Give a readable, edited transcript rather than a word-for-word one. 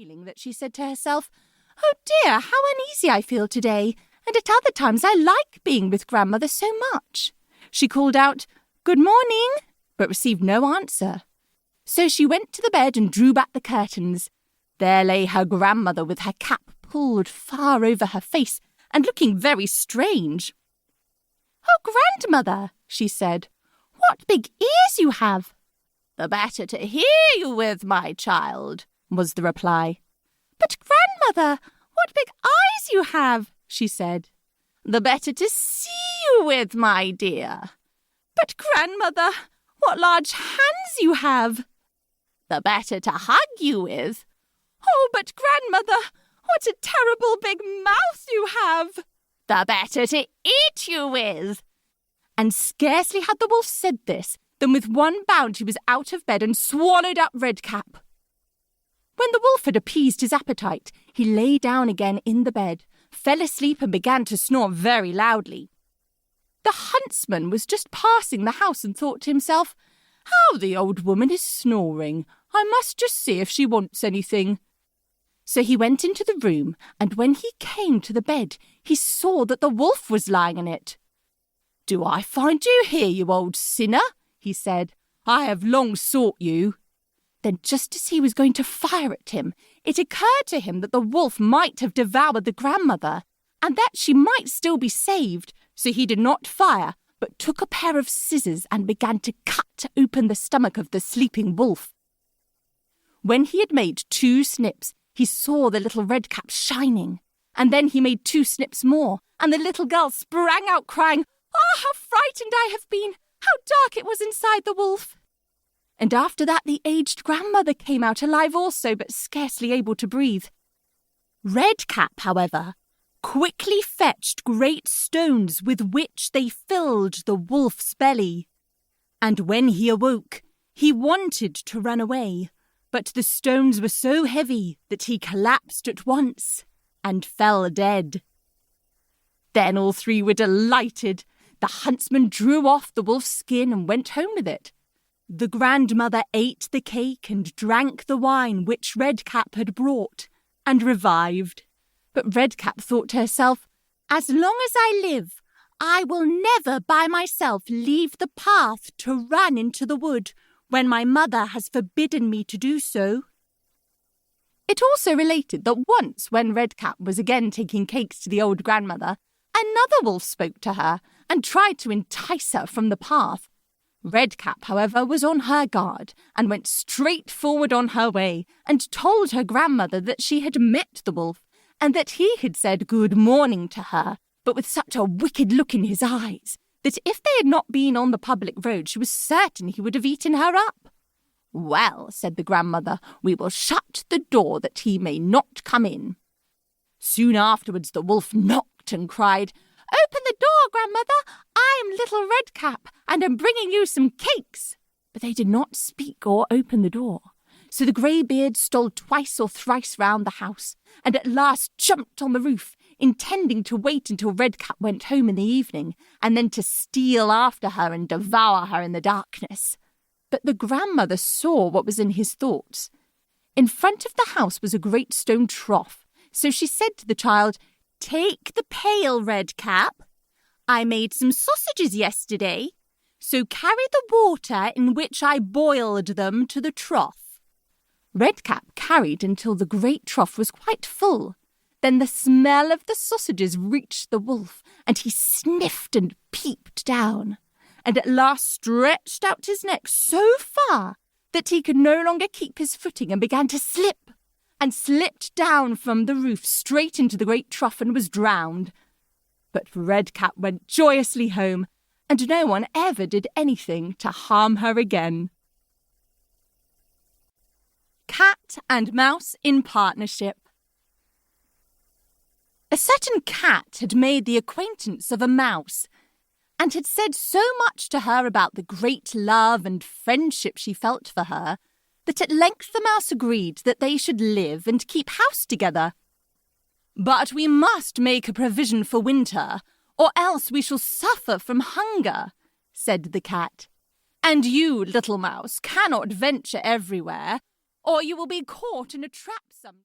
feeling that she said to herself, "Oh dear, how uneasy I feel today, and at other times I like being with grandmother so much." She called out, "Good morning," but received no answer. So she went to the bed and drew back the curtains. There lay her grandmother with her cap pulled far over her face and looking very strange. "Oh, grandmother," she said, "what big ears you have!" "The better to hear you with, my child," was the reply. "But, grandmother, what big eyes you have," she said. "The better to see you with, my dear." "But, grandmother, what large hands you have." "The better to hug you with." "Oh, but, grandmother, what a terrible big mouth you have." "The better to eat you with." And scarcely had the wolf said this, than with one bound he was out of bed and swallowed up Redcap. When the wolf had appeased his appetite, he lay down again in the bed, fell asleep and began to snore very loudly. The huntsman was just passing the house and thought to himself, "How the old woman is snoring. I must just see if she wants anything." So he went into the room, and when he came to the bed, he saw that the wolf was lying on it. "Do I find you here, you old sinner?" he said. "I have long sought you." Then just as he was going to fire at him, it occurred to him that the wolf might have devoured the grandmother, and that she might still be saved, so he did not fire, but took a pair of scissors and began to cut open the stomach of the sleeping wolf. When he had made 2 snips, he saw the little Redcap shining, and then he made 2 snips more, and the little girl sprang out crying, "Oh, how frightened I have been! How dark it was inside the wolf!" And after that the aged grandmother came out alive also, but scarcely able to breathe. Redcap, however, quickly fetched great stones with which they filled the wolf's belly. And when he awoke, he wanted to run away, but the stones were so heavy that he collapsed at once and fell dead. Then all 3 were delighted. The huntsman drew off the wolf's skin and went home with it. The grandmother ate the cake and drank the wine which Redcap had brought, and revived. But Redcap thought to herself, "As long as I live, I will never by myself leave the path to run into the wood when my mother has forbidden me to do so." It also related that once when Redcap was again taking cakes to the old grandmother, another wolf spoke to her and tried to entice her from the path. Redcap, however, was on her guard and went straight forward on her way and told her grandmother that she had met the wolf and that he had said good morning to her, but with such a wicked look in his eyes that if they had not been on the public road, she was certain he would have eaten her up. "Well," said the grandmother, "we will shut the door that he may not come in." Soon afterwards the wolf knocked and cried, "Open the door, grandmother! I am little Redcap, and am bringing you some cakes." But they did not speak or open the door. So the greybeard stole twice or thrice round the house, and at last jumped on the roof, intending to wait until Redcap went home in the evening, and then to steal after her and devour her in the darkness. But the grandmother saw what was in his thoughts. In front of the house was a great stone trough, so she said to the child, "Take the pail, Redcap. I made some sausages yesterday, so carry the water in which I boiled them to the trough." Redcap carried until the great trough was quite full. Then the smell of the sausages reached the wolf, and he sniffed and peeped down, and at last stretched out his neck so far that he could no longer keep his footing and began to slip, and slipped down from the roof straight into the great trough and was drowned. But Redcap went joyously home, and no one ever did anything to harm her again. Cat and Mouse in Partnership. A certain cat had made the acquaintance of a mouse, and had said so much to her about the great love and friendship she felt for her, that at length the mouse agreed that they should live and keep house together. "But we must make a provision for winter, or else we shall suffer from hunger," said the cat. "And you, little mouse, cannot venture everywhere, or you will be caught in a trap some